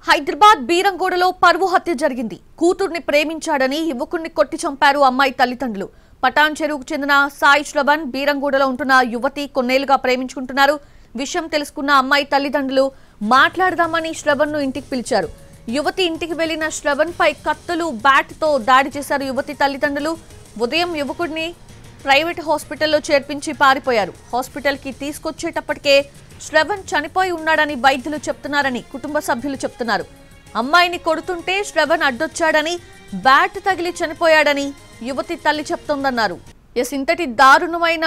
హైదరాబాద్ బీరంగూడలో పరువు హత్య జరిగింది. కూతుర్ని ప్రేమించాడని యువకుడిని కొట్టి చంపారు అమ్మాయి తల్లిదండ్రులు. పటాన్ చెరువుకు చెందిన సాయి శ్రవణ్ బీరంగూడలో ఉంటున్న యువతి కొన్నేళ్లుగా ప్రేమించుకుంటున్నారు. విషయం తెలుసుకున్న అమ్మాయి తల్లిదండ్రులు మాట్లాడదామని శ్రవణ్ ను ఇంటికి పిలిచారు. యువతి ఇంటికి వెళ్లిన శ్రవణ్ పై కత్తులు బ్యాట్ తో దాడి చేశారు యువతి తల్లిదండ్రులు. ఉదయం యువకుడిని ప్రైవేట్ హాస్పిటల్లో చేర్పించి పారిపోయారు. హాస్పిటల్ కి తీసుకొచ్చేటప్పటికే శ్రవణ్ చనిపోయి ఉన్నాడని వైద్యులు చెప్తున్నారని కుటుంబ సభ్యులు చెప్తున్నారు. అమ్మాయిని కొడుతుంటే శ్రవణ్ అడ్డొచ్చాడని, బ్యాట్ తగిలి చనిపోయాడని యువతి తల్లి చెప్తోందన్నారు. ఇంతటి దారుణమైన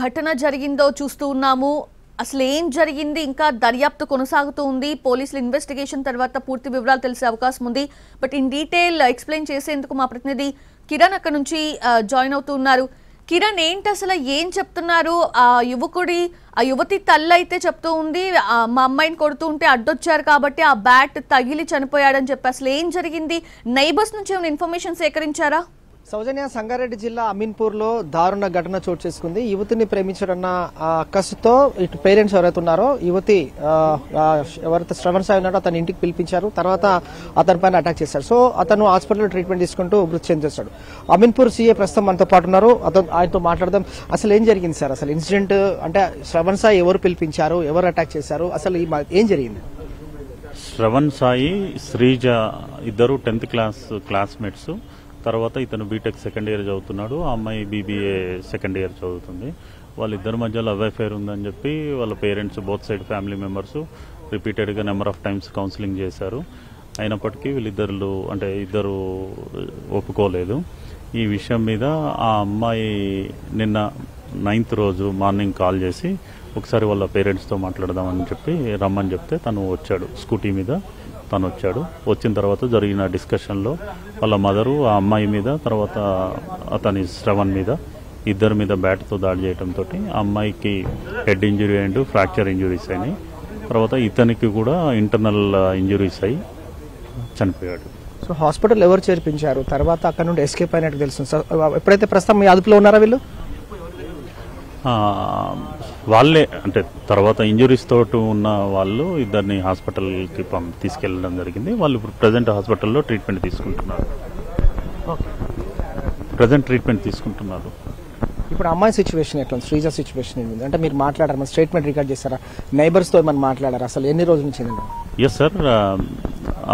ఘటన జరిగిందో చూస్తూ ఉన్నాము. అసలు ఏం జరిగింది ఇంకా దర్యాప్తు కొనసాగుతూ ఉంది. పోలీసుల ఇన్వెస్టిగేషన్ తర్వాత పూర్తి వివరాలు తెలిసే అవకాశం ఉంది. బట్ ఇన్ డీటెయిల్ ఎక్స్ప్లెయిన్ చేసేందుకు మా ప్రతినిధి కిరణ్ అక్కడ నుంచి జాయిన్ అవుతూ ఉన్నారు. కిరణ్, ఏంటి అసలు ఏం చెప్తున్నారు? ఆ యువతి తల్లి అయితే చెప్తూ ఉంది, మా అమ్మాయిని కొడుతూ ఉంటే అడ్డొచ్చారు కాబట్టి ఆ బ్యాట్ తగిలి చనిపోయాడని చెప్పి అసలు ఏం జరిగింది? నైబర్స్ నుంచి ఏమైనా ఇన్ఫర్మేషన్ సేకరించారా? సౌజన్య, సంగారెడ్డి జిల్లా అమీన్పూర్లో దారుణ ఘటన చోటు చేసుకుంది. యువతిని ప్రేమించారన్న కసితో ఇటు పేరెంట్స్ ఎవరైతే ఉన్నారో యువతి ఎవరైతే శ్రవణ్ సాయి ఉన్నారో అతని ఇంటికి పిలిపించారు. తర్వాత అతని పైన అటాక్ చేశారు. సో అతను హాస్పిటల్లో ట్రీట్మెంట్ తీసుకుంటూ మృతి చెందేశాడు. అమీన్పూర్ సీఏ ప్రస్తుతం మనతో పాటు ఉన్నారు. ఆయనతో మాట్లాడదాం. అసలు ఏం జరిగింది సార్? అసలు ఇన్సిడెంట్ అంటే శ్రవణ్ సాయి ఎవరు పిలిపించారు, ఎవరు అటాక్ చేశారు, అసలు ఏం జరిగింది? శ్రవణ్ సాయి, శ్రీజ ఇద్దరు 10th క్లాస్ క్లాస్మేట్స్. తర్వాత ఇతను బీటెక్ సెకండ్ ఇయర్ చదువుతున్నాడు, ఆ అమ్మాయి బీబీఏ సెకండ్ ఇయర్ చదువుతుంది. వాళ్ళిద్దరి మధ్య లవ్ అఫైర్ ఉందని చెప్పి వాళ్ళ parents, both side family members రిపీటెడ్గా నెంబర్ ఆఫ్ టైమ్స్ కౌన్సిలింగ్ చేశారు. అయినప్పటికీ ఇద్దరు ఒప్పుకోలేదు. ఈ విషయం మీద ఆ అమ్మాయి నిన్న 9th రోజు మార్నింగ్ కాల్ చేసి ఒకసారి వాళ్ళ పేరెంట్స్తో మాట్లాడదామని చెప్పి రమ్మని చెప్తే తను వచ్చాడు. స్కూటీ మీద తను వచ్చాడు. వచ్చిన తర్వాత జరిగిన డిస్కషన్లో వాళ్ళ మదరు ఆ అమ్మాయి మీద, తర్వాత అతని శ్రవణ్ మీద, ఇద్దరి మీద బ్యాట్తో దాడి చేయడంతో ఆ అమ్మాయికి head injury and fracture injuries అయినాయి. తర్వాత ఇతనికి కూడా ఇంటర్నల్ ఇంజురీస్ అయ్యి చనిపోయాడు. సో హాస్పిటల్ ఎవరు చేర్పించారు? తర్వాత అక్కడ నుండి ఎస్కేప్ అయినట్టు తెలుస్తుంది సార్. ఎప్పుడైతే ప్రస్తుతం మీ అదుపులో ఉన్నారా వీళ్ళు? వాళ్ళే, అంటే తర్వాత ఇంజురీస్ తోటి ఉన్న వాళ్ళు ఇద్దరిని హాస్పిటల్కి తీసుకెళ్ళడం జరిగింది. వాళ్ళు ఇప్పుడు ప్రజెంట్ హాస్పిటల్లో ట్రీట్మెంట్ తీసుకుంటున్నారు. ఇప్పుడు అమ్మాయి సిచ్యువేషన్ ఎట్లా ఉంది? శ్రీజ సిచ్యువేషన్ ఏంటి? అంటే మీరు మాట్లాడారు, స్టేట్మెంట్ రికార్డ్ చేస్తారా? నైబర్స్తో ఏమైనా మాట్లాడారు? అసలు ఎన్ని రోజుల నుంచి? ఎస్ సార్,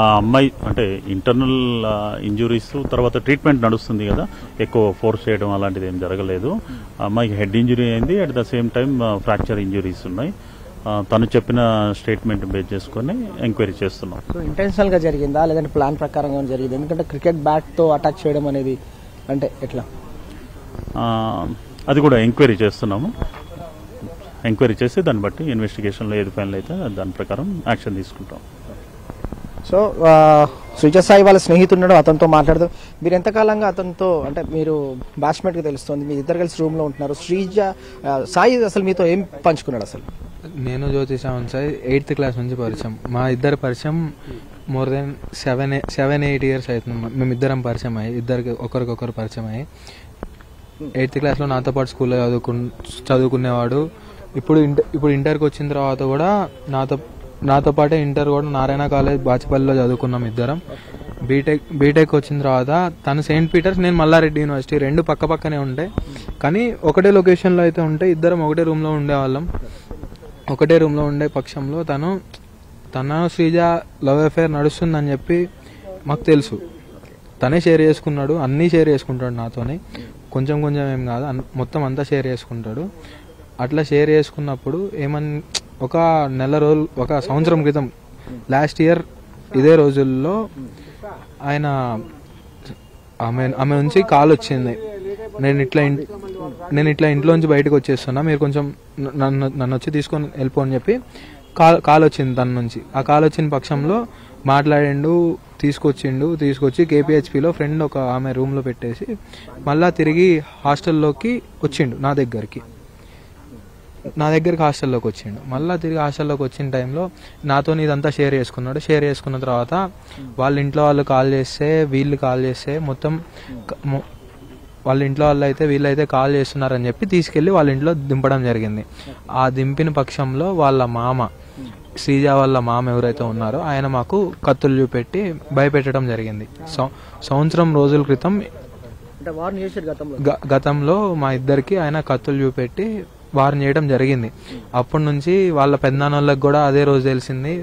ఆ అమ్మాయి అంటే ఇంటర్నల్ ఇంజురీస్, తర్వాత ట్రీట్మెంట్ నడుస్తుంది కదా, ఎక్కువ ఫోర్స్ చేయడం అలాంటిది ఏం జరగలేదు. అమ్మాయికి హెడ్ ఇంజురీ అయింది, at the same time fracture injuries ఉన్నాయి. తను చెప్పిన స్టేట్మెంట్ బేస్ చేసుకుని ఎంక్వైరీ చేస్తున్నాం. సో ఇంటెన్షనల్ గా జరిగిందా లేదంటే ప్లాన్ ప్రకారంగా జరిగింది? ఎందుకంటే క్రికెట్ బ్యాట్ తో అటాక్ చేయడం అనేది అంటే ఎట్లా? అది కూడా ఎంక్వైరీ చేస్తున్నాము. ఎంక్వైరీ చేసి దాన్ని బట్టి ఇన్వెస్టిగేషన్లో ఏది ఫైనల్ అయితే దాని ప్రకారం యాక్షన్ తీసుకుంటాం. సో శ్రీజ సాయి వాళ్ళ స్నేహితుడు, అతనితో మాట్లాడదాం. మీరు ఎంతకాలంగా అతనితో, అంటే మీరు బ్యాచ్మేట్గా తెలుస్తుంది, మీ ఇద్దరు కలిసి రూమ్లో ఉంటున్నారు. శ్రీజ సాయి అసలు మీతో ఏం పంచుకున్నాడు? అసలు నేను జ్యోతిషావన్ సాయి 8th క్లాస్ నుంచి పరిచయం. మా ఇద్దరి పరిచయం మోర్ దెన్ 7-8 ఇయర్స్ అవుతుంది. మేమిద్దరం పరిచయం అయ్యి, ఇద్దరికి ఒకరికొకరు పరిచయం అయ్యి 8th క్లాస్లో నాతో పాటు స్కూల్లో చదువుకునేవాడు. ఇప్పుడు ఇంటర్కి వచ్చిన తర్వాత కూడా నాతో పాటే ఇంటర్ కూడా నారాయణ కాలేజ్ బాచిపల్లిలో చదువుకున్నాం ఇద్దరం. బీటెక్ వచ్చిన తర్వాత తను సెయింట్ పీటర్స్, నేను మల్లారెడ్డి యూనివర్సిటీ, రెండు పక్క పక్కనే ఉంటాయి. కానీ ఒకటే లొకేషన్లో అయితే ఉంటే ఇద్దరం ఒకటే రూమ్లో ఉండేవాళ్ళం. ఒకటే రూమ్లో ఉండే పక్షంలో తన శ్రీజ లవ్ అఫేర్ నడుస్తుందని చెప్పి మాకు తెలుసు. తనే షేర్ చేసుకున్నాడు, అన్నీ షేర్ చేసుకుంటాడు నాతోని. కొంచెం ఏం కాదు, మొత్తం అంతా షేర్ చేసుకుంటాడు. అట్లా షేర్ చేసుకున్నప్పుడు ఒక సంవత్సరం క్రితం, లాస్ట్ ఇయర్ ఇదే రోజుల్లో ఆమె నుంచి కాల్ వచ్చింది. నేను ఇట్లా ఇంట్లోంచి బయటకు వచ్చేస్తున్నా, మీరు కొంచెం నన్ను వచ్చి తీసుకొని వెళ్ళిపో అని చెప్పి కాల్ వచ్చింది తన నుంచి. ఆ కాల్ వచ్చిన పక్షంలో మాట్లాడిండు, తీసుకొచ్చి కేపీహెచ్పిలో ఫ్రెండ్ ఒక ఆమె రూమ్లో పెట్టేసి మళ్ళా తిరిగి హాస్టల్లోకి వచ్చిండు. నా దగ్గరికి హాస్టల్లోకి వచ్చిండు. మళ్ళీ తిరిగి హాస్టల్లోకి వచ్చిన టైంలో నాతో ఇదంతా షేర్ చేసుకున్నాడు. షేర్ చేసుకున్న తర్వాత వాళ్ళ ఇంట్లో వాళ్ళు కాల్ చేస్తే, వీళ్ళు కాల్ చేస్తే, మొత్తం వాళ్ళ ఇంట్లో వాళ్ళు అయితే వీళ్ళైతే కాల్ చేస్తున్నారని చెప్పి తీసుకెళ్లి వాళ్ళ ఇంట్లో దింపడం జరిగింది. ఆ దింపిన పక్షంలో వాళ్ళ మామ శ్రీజ వాళ్ళ మామ ఎవరైతే ఉన్నారో ఆయన మాకు కత్తులు చూపెట్టి భయపెట్టడం జరిగింది. సంవత్సరం రోజుల క్రితం అంటే వారిని చేశారు గతంలో. గతంలో మా ఇద్దరికి ఆయన కత్తులు చూపెట్టి వారిని చేయడం జరిగింది. అప్పటి నుంచి వాళ్ళ పెద్దనాన్నోళ్ళకి కూడా అదే రోజు తెలిసింది,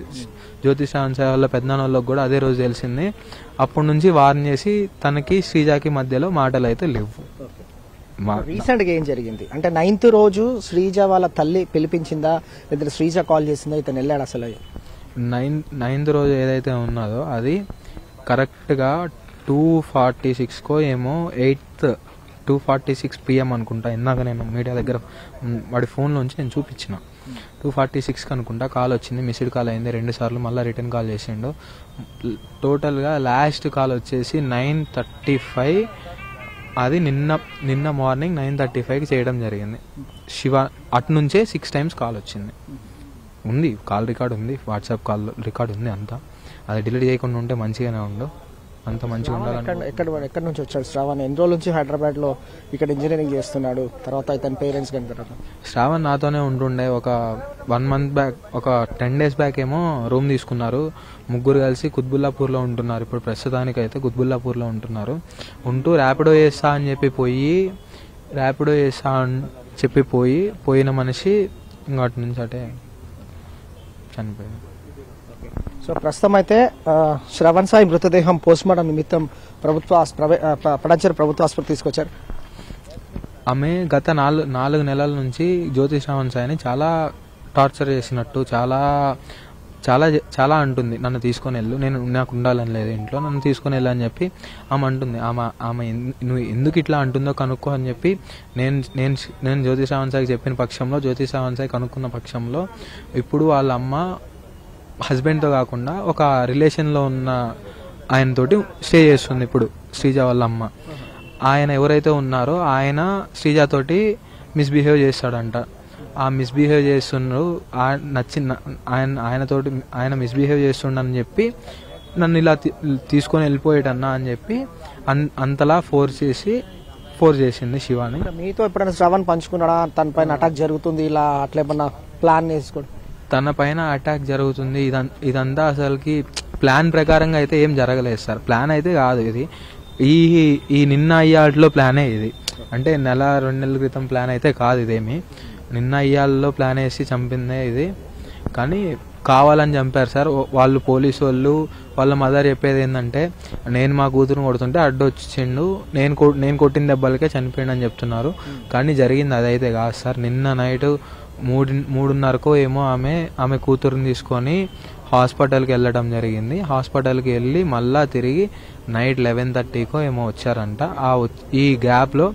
జ్యోతి శ్రావణ్ సాయి వాళ్ళ పెద్దనాన్నోళ్ళకి కూడా అదే రోజు తెలిసింది. అప్పటి నుంచి వారిని చేసి తనకి శ్రీజాకి మధ్యలో మాటలు అయితే లేవు. రీసెంట్ గా ఏం జరిగింది అంటే 9th రోజు శ్రీజ వాళ్ళ తల్లి పిలిపించిందా లేదా శ్రీజ కాల్ చేసిందా, ఇతను వెళ్ళాడు అసలు? 9th రోజు ఏదైతే ఉన్నదో అది కరెక్ట్గా 2:46కో ఏమో 2:46 PM అనుకుంటా. ఇందాక నేను మీడియా దగ్గర వాడి ఫోన్లోంచి నేను చూపించిన 2:46కి అనుకుంటా కాల్ వచ్చింది. మిస్డ్ కాల్ అయింది 2 సార్లు, మళ్ళీ రిటర్న్ కాల్ చేసిండు. టోటల్గా లాస్ట్ కాల్ వచ్చేసి 9:35. అది నిన్న మార్నింగ్ 9:35కి చేయడం జరిగింది. శివ అటు నుంచే 6 times కాల్ వచ్చింది. ఉంది కాల్ రికార్డ్ ఉంది, వాట్సాప్ కాల్ రికార్డ్ ఉంది అంతా. అది డిలీట్ చేయకుండా ఉంటే మంచిగానే ఉండు, అంత మంచిగా ఉండాలి. ఎక్కడి నుంచి వచ్చాడు శ్రావణ్? ఎన్ని రోజుల నుంచి హైదరాబాద్ లో ఇక్కడ ఇంజనీరింగ్ చేస్తున్నాడు? తర్వాత ఇతని పేరెంట్స్ కనుక శ్రావణ్ నాతోనే ఉంటుండే. ఒక 1 month బ్యాక్, ఒక 10 days బ్యాక్ ఏమో రూమ్ తీసుకున్నారు. ముగ్గురు కలిసి కుత్బుల్లాపూర్లో ఉంటున్నారు. ఇప్పుడు ప్రస్తుతానికి అయితే కుత్బుల్లాపూర్లో ఉంటున్నారు. ఉంటూ ర్యాపిడో చేస్తా అని చెప్పి పోయిన మనిషి ఇంకటి నుంచి అటే చనిపోయింది. సో ప్రస్తుతం అయితే శ్రవణ్ సాయి మృతదేహం పోస్ట్మార్టం నిమిత్తం పటాన్చెరు ప్రభుత్వ ఆసుపత్రి తీసుకొచ్చారు. ఆమె గత 4 నెలల నుంచి జ్యోతి శ్రావణ్ సాయిని చాలా టార్చర్ చేసినట్టు చాలా చాలా చాలా అంటుంది. నన్ను తీసుకొని వెళ్ళు, నాకు ఉండాలని లేదు ఇంట్లో, నన్ను తీసుకొని వెళ్ళు అని చెప్పి ఆమె అంటుంది. ఆమె నువ్వు ఎందుకు ఇట్లా అంటుందో కనుక్కో అని చెప్పి నేను జ్యోతి శ్రావణ్ సాయికి చెప్పిన పక్షంలో, జ్యోతి శ్రావణ్ సాయి కనుక్కున్న పక్షంలో ఇప్పుడు వాళ్ళ అమ్మ హస్బెండ్తో కాకుండా ఒక రిలేషన్లో ఉన్న ఆయనతోటి స్టే చేస్తుంది. ఇప్పుడు శ్రీజ వాళ్ళ అమ్మ, ఆయన ఎవరైతే ఉన్నారో ఆయన శ్రీజతోటి మిస్బిహేవ్ చేస్తాడంట. ఆ మిస్బిహేవ్ చేస్తున్నారు, ఆయన మిస్బిహేవ్ చేస్తుండని చెప్పి నన్ను ఇలా తీసుకొని వెళ్ళిపోయాడన్నా అని చెప్పి అంతలా ఫోర్స్ చేసింది శివాని. మీతో ఎప్పుడైనా శ్రవణ్ పంచుకున్నాడా తన పైన అటాక్ జరుగుతుంది ఇలా అట్లా ఏమన్నా ప్లాన్ వేసుకోండి? తన పైన అటాక్ జరుగుతుంది ఇదంతా అసలుకి ప్లాన్ ప్రకారంగా అయితే ఏం జరగలేదు సార్. ప్లాన్ అయితే కాదు ఇది. ఈ నిన్న అయ్యాట్లో ప్లానే ఇది. అంటే 1-2 నెలల క్రితం ప్లాన్ అయితే కాదు ఇదేమి. నిన్న అయ్యాల్లో ప్లాన్ వేసి చంపిందే ఇది. కానీ కావాలని చంపారు సార్ వాళ్ళు. పోలీసు వాళ్ళు వాళ్ళ మదర్ చెప్పేది ఏంటంటే నేను మా కూతురుని కొడుతుంటే అడ్డొచ్చిండు, నేను కొట్టిన దెబ్బలకే చనిపోయిండు అని చెప్తున్నారు. కానీ జరిగింది అదైతే కాదు సార్. నిన్న నైట్ 3:30కో ఏమో ఆమె కూతురుని తీసుకొని హాస్పిటల్కి వెళ్ళడం జరిగింది. హాస్పిటల్కి వెళ్ళి మళ్ళా తిరిగి నైట్ 11:30కో ఏమో వచ్చారంట. ఈ గ్యాప్లో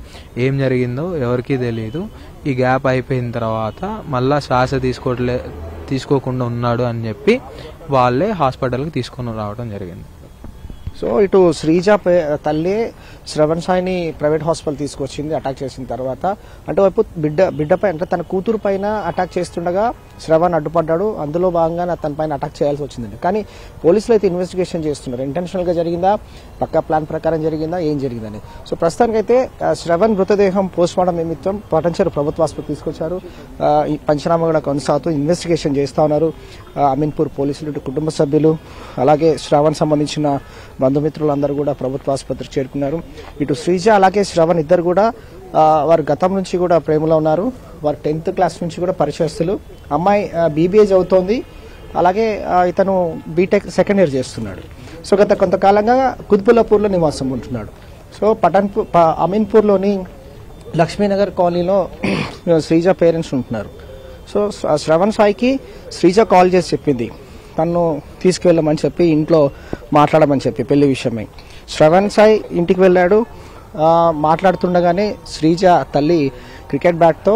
ఏం జరిగిందో ఎవరికీ తెలియదు. ఈ గ్యాప్ అయిపోయిన తర్వాత మళ్ళా శ్వాస తీసుకోకుండా ఉన్నాడు అని చెప్పి వాళ్ళే హాస్పిటల్కి తీసుకొని రావడం జరిగింది. సో ఇటు శ్రీజ తల్లి శ్రవణ్ సాయిని ప్రైవేట్ హాస్పిటల్ తీసుకొచ్చింది అటాక్ చేసిన తర్వాత. అంటే వైపు బిడ్డపై అంటే తన కూతురు పైన అటాక్ చేస్తుండగా శ్రవణ్ అడ్డుపడ్డాడు. అందులో భాగంగా తన పైన అటాక్ చేయాల్సి వచ్చిందండి. కానీ పోలీసులు అయితే ఇన్వెస్టిగేషన్ చేస్తున్నారు. ఇంటెన్షనల్ గా జరిగిందా, పక్కా ప్లాన్ ప్రకారం జరిగిందా, ఏం జరిగిందని. సో ప్రస్తుతానికైతే శ్రవణ్ మృతదేహం పోస్ట్మార్టం నిమిత్తం పటాన్చెరు ప్రభుత్వ ఆసుపత్రి తీసుకొచ్చారు. ఈ పంచనామా కూడా కొనసాగుతూ ఇన్వెస్టిగేషన్ చేస్తా ఉన్నారు అమీన్పూర్ పోలీసులు, ఇటు కుటుంబ సభ్యులు, అలాగే శ్రవణ్ సంబంధించిన బంధుమిత్రులందరూ కూడా ప్రభుత్వ ఆసుపత్రికి చేరుకున్నారు. ఇటు శ్రీజ అలాగే శ్రవణ్ ఇద్దరు కూడా వారు గతం నుంచి కూడా ప్రేమలో ఉన్నారు. వారు 10th క్లాస్ నుంచి కూడా పరిచయస్తులు. అమ్మాయి BBA చదువుతోంది, అలాగే ఇతను బీటెక్ సెకండ్ ఇయర్ చేస్తున్నాడు. సో గత కొంతకాలంగా కుత్బుల్లాపూర్లో నివాసం ఉంటున్నాడు. సో అమీన్పూర్లోని లక్ష్మీనగర్ కాలనీలో శ్రీజ పేరెంట్స్ ఉంటున్నారు. సో శ్రవణ్ సాయికి శ్రీజ కాల్ చేసి చెప్పింది తను తీసుకువెళ్ళమని చెప్పి, ఇంట్లో మాట్లాడమని చెప్పి పెళ్లి విషయమై. శ్రవణ్ సాయి ఇంటికి వెళ్ళాడు. మాట్లాడుతుండగానే శ్రీజ తల్లి క్రికెట్ బ్యాట్తో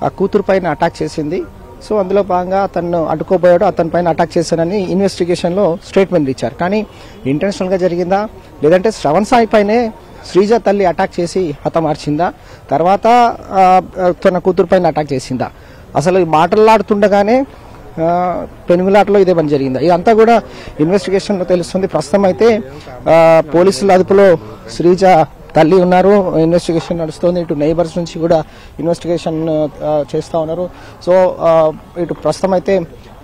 ఆ కూతురు పైన అటాక్ చేసింది. సో అందులో భాగంగా అతను అడ్డుకోబోయాడు, అతని పైన అటాక్ చేశానని ఇన్వెస్టిగేషన్లో స్టేట్మెంట్ ఇచ్చారు. కానీ ఇంటెన్షనల్గా జరిగిందా లేదంటే శ్రవణ్ సాయి పైనే శ్రీజ తల్లి అటాక్ చేసి హతమార్చిందా, తర్వాత తన కూతురు పైన అటాక్ చేసిందా, అసలు మాట్లాడుతుండగానే పెనుగులాటలో ఇదే పని జరిగిందా, ఇదంతా కూడా ఇన్వెస్టిగేషన్లో తెలుస్తుంది. ప్రస్తుతం అయితే పోలీసుల అదుపులో శ్రీజ తల్లి ఉన్నారు. ఇన్వెస్టిగేషన్ నడుస్తుంది. ఇటు నైబర్స్ నుంచి కూడా ఇన్వెస్టిగేషన్ చేస్తూ ఉన్నారు. సో ఇటు ప్రస్తుతం అయితే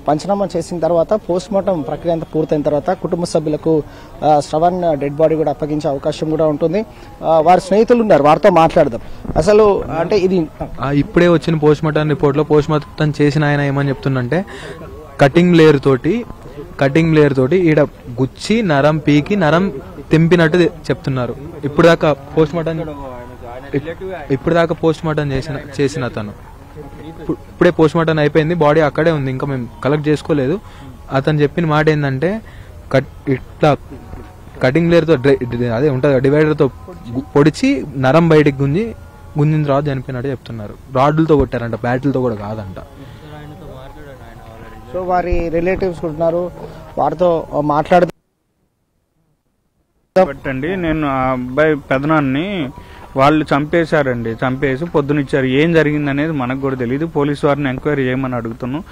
పంచనామా చేసిన తర్వాత పోస్ట్ మార్టం ప్రక్రియ అంతా పూర్తయిన తర్వాత కుటుంబ సభ్యులకు శ్రవణ్ డెడ్ బాడీ కూడా అప్పగించే అవకాశం కూడా ఉంటుంది. వారి స్నేహితులు ఉన్నారు, వారితో మాట్లాడదాం. అసలు అంటే ఇది ఇప్పుడే వచ్చిన పోస్ట్ మార్టం రిపోర్ట్ లో పోస్ట్ మార్టం చేసిన ఆయన ఏమని చెప్తుందంటే కటింగ్ లేయర్ తోటి ఈడ గుచ్చి నరం పీకి నరం తెంపినట్టు చెప్తున్నారు. ఇప్పుడు దాకా పోస్ట్ మార్టం చేసిన అతను ఇప్పుడే పోస్ట్ మార్టం అయిపోయింది, బాడీ అక్కడే ఉంది, ఇంకా మేము కలెక్ట్ చేసుకోలేదు. అతను చెప్పిన మాట ఏంటంటే ఇట్లా కటింగ్ లేయర్ తో అదే ఉంటుంది డివైడర్ తో పొడిచి నరం బయటికి గుంజిన తర్వాత చనిపోయినట్టు చెప్తున్నారు. రాడ్లతో కొట్టారంట, బ్యాట్లతో కూడా కాదంట. సో వారి రిలేటివ్స్ ఉన్నారు, వారితో మాట్లాడుతండి. నేను ఆ అబ్బాయి పెదనాన్ని వాళ్ళు చంపేశారండి, చంపేసి పొద్దునిచ్చారు. ఏం జరిగింది అనేది మనకు కూడా తెలియదు. పోలీసు వారిని ఎంక్వైరీ చేయమని అడుగుతున్నాం.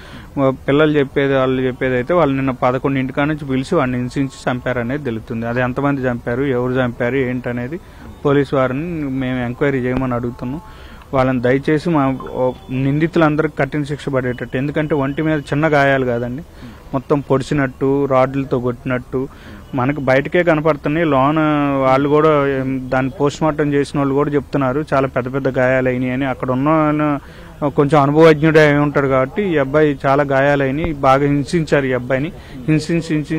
పిల్లలు చెప్పేది వాళ్ళు చెప్పేది అయితే వాళ్ళు నిన్న 11 నుంచి పిలిచి వాడిని హింసించి చంపారనేది తెలుస్తుంది. అది ఎంతమంది చంపారు, ఎవరు చంపారు ఏంటనేది పోలీసు వారిని మేము ఎంక్వైరీ చేయమని అడుగుతున్నాం. వాళ్ళని దయచేసి మా నిందితులందరికీ కఠిన శిక్ష పడేటట్టు, ఎందుకంటే ఒంటి మీద చిన్న గాయాలు కాదండి, మొత్తం పొడిచినట్టు రాడ్లతో కొట్టినట్టు మనకు బయటకే కనపడుతున్నాయి. లోన వాళ్ళు కూడా దాన్ని పోస్ట్ మార్టం చేసిన వాళ్ళు కూడా చెప్తున్నారు చాలా పెద్ద పెద్ద గాయాలు అయినాయి అని. అక్కడ ఉన్న కొంచెం అనుభవజ్ఞుడే అయి ఉంటాడు కాబట్టి ఈ అబ్బాయి చాలా గాయాలైనవి, బాగా హింసించారు. ఈ అబ్బాయిని హింసించి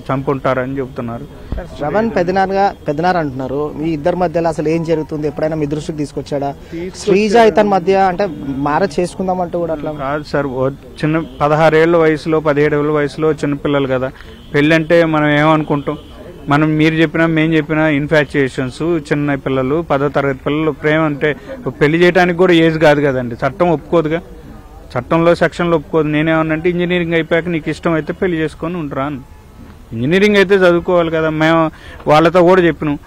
చంపుంటారని చెప్తున్నారు. శ్రవణ్ పెద్దనారు అంటున్నారు. మీ ఇద్దరి మధ్యలో అసలు ఏం జరుగుతుంది, ఎప్పుడైనా మీ దృష్టికి తీసుకొచ్చాడా? శ్రీజ ఇతని మధ్య అంటే మ్యారేజ్ చేసుకుందామంటూ కూడా అట్లా కాదు సార్. చిన్న 16 ఏళ్ల వయసులో 17 ఏళ్ల వయసులో చిన్నపిల్లలు కదా, పెళ్ళంటే మనం ఏమనుకుంటాం, మనం మీరు చెప్పినా మేము చెప్పినా ఇన్ఫాక్చుయేషన్స్, చిన్న పిల్లలు 10వ తరగతి పిల్లలు ప్రేమ అంటే పెళ్లి చేయడానికి కూడా ఏజ్ కాదు కదండి. చట్టం ఒప్పుకోదుగా, చట్టంలో సెక్షన్లో ఒప్పుకోదు. నేనేమన్నంటే ఇంజనీరింగ్ అయిపోయాక నీకు ఇష్టం అయితే పెళ్లి చేసుకొని ఉంటాను. ఇంజనీరింగ్ అయితే చదువుకోవాలి కదా. మేము వాళ్ళతో కూడా చెప్పినాం,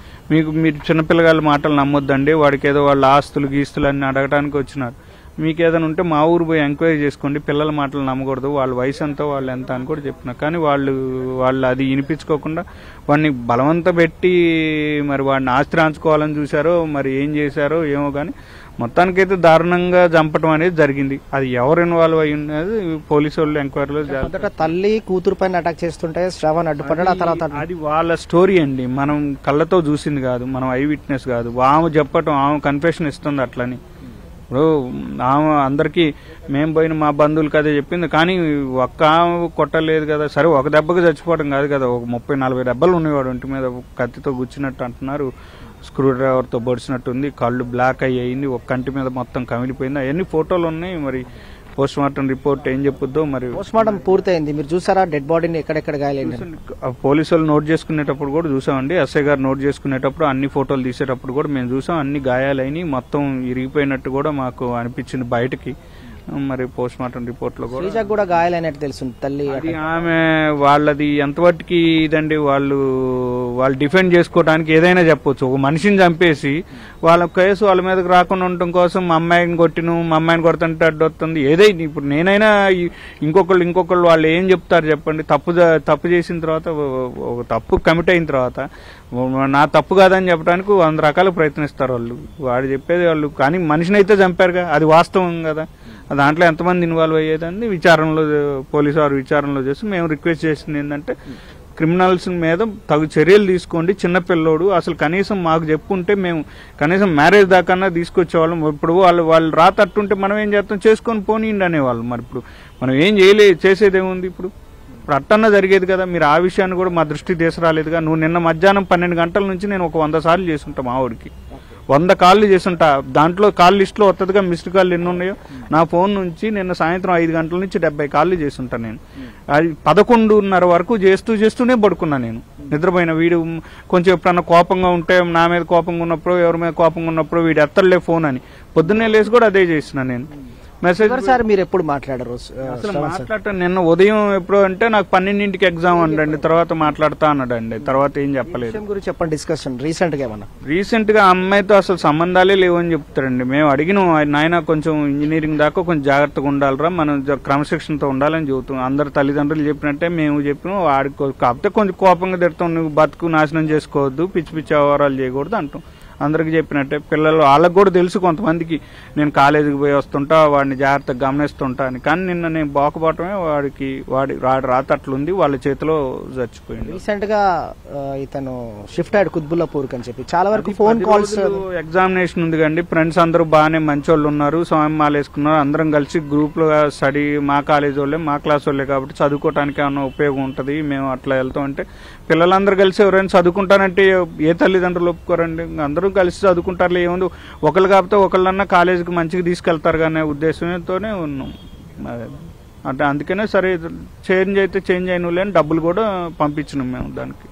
మీరు చిన్నపిల్లగాళ్ళ మాటలు నమ్మొద్దండి, వాడికి ఏదో వాళ్ళ ఆస్తులు గీస్తులు అన్ని అడగడానికి వచ్చినారు. మీకు ఏదైనా ఉంటే మా ఊరు పోయి ఎంక్వైరీ చేసుకోండి, పిల్లల మాటలు నమ్మకూడదు, వాళ్ళ వయసు ఎంతో వాళ్ళు ఎంత అని కూడా చెప్పినా. కానీ వాళ్ళు అది వినిపించుకోకుండా వాడిని బలవంత పెట్టి మరి వాడిని ఆస్తి రాంచుకోవాలని చూశారో మరి ఏం చేశారో ఏమో, కానీ మొత్తానికైతే దారుణంగా చంపడం అనేది జరిగింది. అది ఎవరు ఇన్వాల్వ్ అయ్యి ఉన్నది పోలీసు వాళ్ళు ఎంక్వైరీలో. తల్లి కూతురు పైన అటాక్ చేస్తుంటే శ్రవణ్ అడ్డుపడ్డాడు. ఆ తర్వాత అది వాళ్ళ స్టోరీ అండి, మనం కళ్ళతో చూసింది కాదు, మనం ఐ విట్నెస్ కాదు. ఆమె చెప్పటం, ఆమె కన్ఫెషన్ ఇస్తుంది అట్లని. ఇప్పుడు ఆమె అందరికీ మేము పోయిన మా బంధువులకి అదే చెప్పింది, కానీ ఒక్క ఆమె కొట్టలేదు కదా. సరే ఒక దెబ్బకి చచ్చిపోవడం కాదు కదా, ఒక 30-40 దెబ్బలు ఉన్నవాడు ఒంటి మీద, కత్తితో గుచ్చినట్టు అంటున్నారు, స్క్రూ డ్రైవర్తో పొడిచినట్టుంది, కళ్ళు బ్లాక్ అయ్యింది, ఒక కంటి మీద మొత్తం కమిలిపోయింది. అవన్నీ ఫోటోలు ఉన్నాయి. మరి పోస్ట్ మార్టం రిపోర్ట్ ఏం చెప్పుద్దో. మరి పోస్ట్ మార్టం పూర్తయింది, మీరు చూసారా డెడ్ బాడీని ఎక్కడెక్కడ గాయాలైంది? పోలీసు వాళ్ళు నోట్ చేసుకునేటప్పుడు కూడా చూసామండి. ఎస్ఐ గారు నోట్ చేసుకునేటప్పుడు అన్ని ఫోటోలు తీసేటప్పుడు కూడా మేము చూసాం. అన్ని గాయాలైన మొత్తం ఇరిగిపోయినట్టు కూడా మాకు అనిపించింది బయటకి. మరి పోస్ట్ మార్టం రిపోర్ట్ లో కూడా గాయాలైనట్టు తెలుస్తుంది తల్లి. అది ఆమె వాళ్ళది ఎంతవరకు ఇదండి, వాళ్ళు డిఫెండ్ చేసుకోవడానికి ఏదైనా చెప్పొచ్చు. ఒక మనిషిని చంపేసి వాళ్ళ కేసు వాళ్ళ మీదకి రాకుండా ఉండటం కోసం మా అమ్మాయిని కొడుతుంటే అడ్డొస్తుంది. ఏదైనా ఇప్పుడు నేనైనా ఇంకొకళ్ళు వాళ్ళు ఏం చెప్తారు చెప్పండి. తప్పు చేసిన తర్వాత, ఒక తప్పు కమిట్ అయిన తర్వాత నా తప్పు కాదని చెప్పడానికి 100 రకాలు ప్రయత్నిస్తారు వాళ్ళు. వాడు చెప్పేది వాళ్ళు, కానీ మనిషిని అయితే చంపారుగా, అది వాస్తవం కదా. దాంట్లో ఎంతమంది ఇన్వాల్వ్ అయ్యేదని విచారణలో పోలీసు వారు విచారణలో చేసి మేము రిక్వెస్ట్ చేసింది ఏంటంటే క్రిమినల్స్ మీద తగు చర్యలు తీసుకోండి. చిన్నపిల్లోడు అసలు కనీసం మాకు చెప్పుంటే మేము కనీసం మ్యారేజ్ దాకా తీసుకొచ్చేవాళ్ళం. ఇప్పుడు వాళ్ళు రాతట్టుంటే మనం ఏం చేస్తాం, చేసుకొని పోనీయండి అనేవాళ్ళు. మరి ఇప్పుడు మనం ఏం చేసేది ఏముంది? ఇప్పుడు అట్టన్నా జరిగేది కదా. మీరు ఆ విషయాన్ని కూడా మా దృష్టికి తీసుకురాలేదుగా. నువ్వు నిన్న మధ్యాహ్నం 12 గంటల నుంచి నేను ఒక 100 సార్లు చేసుంటా, మా ఊరికి 100 కాళ్ళు చేసుంటా. దాంట్లో కాల్ లిస్టులో వస్తుందిగా మిస్డ్ కాళ్ళు ఎన్ని ఉన్నాయో. నా ఫోన్ నుంచి నిన్న సాయంత్రం 5 గంటల నుంచి 70 కాళ్ళు చేసుంటా నేను. అది 11:30 వరకు చేస్తూనే పడుకున్నా నేను, నిద్రపోయిన. వీడు కొంచెం ఎప్పుడన్నా కోపంగా ఉంటే, నా మీద కోపంగా ఉన్నప్పుడు, ఎవరి మీద కోపంగా ఉన్నప్పుడు వీడు ఎత్తలే ఫోన్ అని పొద్దున్నే లేసి కూడా అదే చేసిన నేను. మెసేజ్ సార్ మీరు ఎప్పుడు మాట్లాడారు? అసలు మాట్లాడటం నిన్న ఉదయం ఎప్పుడు అంటే నాకు 12ంటికి ఎగ్జామ్ అండి, తర్వాత మాట్లాడతా అన్నాడండి. తర్వాత ఏం చెప్పలేదు. గురించి చెప్పండి డిస్కషన్. రీసెంట్ గా అమ్మాయితో అసలు సంబంధాలే లేవని చెప్తారండి. మేము అడిగినాం, నాయన కొంచెం ఇంజనీరింగ్ దాకా కొంచెం జాగ్రత్తగా ఉండాలిరా, మనం క్రమశిక్షణతో ఉండాలని చెబుతాం. అందరు తల్లిదండ్రులు చెప్పినట్టే మేము చెప్పినాం. వాడికి కాకపోతే కొంచెం కోపంగా తిడతాం, నువ్వు బతుకు నాశనం చేసుకోవద్దు, పిచ్చి పిచ్చి వ్యవహారాలు చేయకూడదు అంటాం. అందరికి చెప్పినట్టే పిల్లలు వాళ్ళకి కూడా తెలుసు కొంతమందికి నేను కాలేజీకి పోయి వస్తుంటా వాడిని జాగ్రత్తగా గమనిస్తుంటా అని. కానీ నిన్న నేను బాగుపడటమే వాడి రాత అట్లుంది, వాళ్ళ చేతిలో చచ్చిపోయింది. రీసెంట్ గా ఇతను షిఫ్ట్ అయ్యాడు కుత్బుల్లాపూర్ అని చెప్పి చాలా వరకు ఫోన్ కాల్స్. ఎగ్జామినేషన్ ఉంది కండి, ఫ్రెండ్స్ అందరూ బాగానే మంచి వాళ్ళు ఉన్నారు, స్వామి మాల వేసుకున్నారు, అందరం కలిసి గ్రూప్ లో స్టడీ మా కాలేజ్ వాళ్ళే మా క్లాస్ వాళ్ళే కాబట్టి చదువుకోవడానికి ఏమన్నా ఉపయోగం ఉంటుంది, మేము అట్లా వెళ్తాం అంటే పిల్లలందరూ కలిసి ఎవరైనా చదువుకుంటానంటే ఏ తల్లిదండ్రులు ఒప్పుకోరండి. అందరూ కలిసి చదువుకుంటారులే, ఏముంది ఒకళ్ళు కాకపోతే ఒకళ్ళన్నా కాలేజీకి మంచిగా తీసుకెళ్తారు అనే ఉద్దేశంతోనే ఉన్నాం. అంటే అందుకనే సరే చేంజ్ అయితే చేంజ్ అయిన వాళ్ళని డబ్బులు కూడా పంపించినాం మేము దానికి.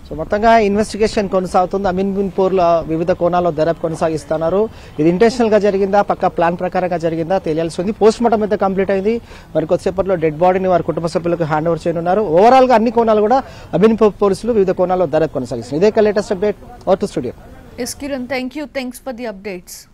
సో మొత్తంగా ఇన్వెస్టిగేషన్ కొనసాగుతుంది. అమీన్పూర్ లో వివిధ కోణాల్లో దర్యాప్తు కొనసాగిస్తున్నారు. ఇది ఇంటెన్షనల్ గా జరిగిందా, పక్కా ప్లాన్ ప్రకారంగా జరిగిందా తెలియాల్సి ఉంది. పోస్ట్ మార్టం అయితే కంప్లీట్ అయింది. మరి కొద్దిసేపట్లో డెడ్ బాడీని వారి కుటుంబ సభ్యులకు హ్యాండ్ ఓవర్ చేయనున్నారు. ఓవరాల్ గా అన్ని కోణాలు కూడా అమీన్పూర్ పోలీసులు వివిధ కోణాల్లో దర్యాప్తు కొనసాగిస్తున్నారు. ఇదే latest update. Out to studio. Yes, Kiran, thank you. Thanks for the updates.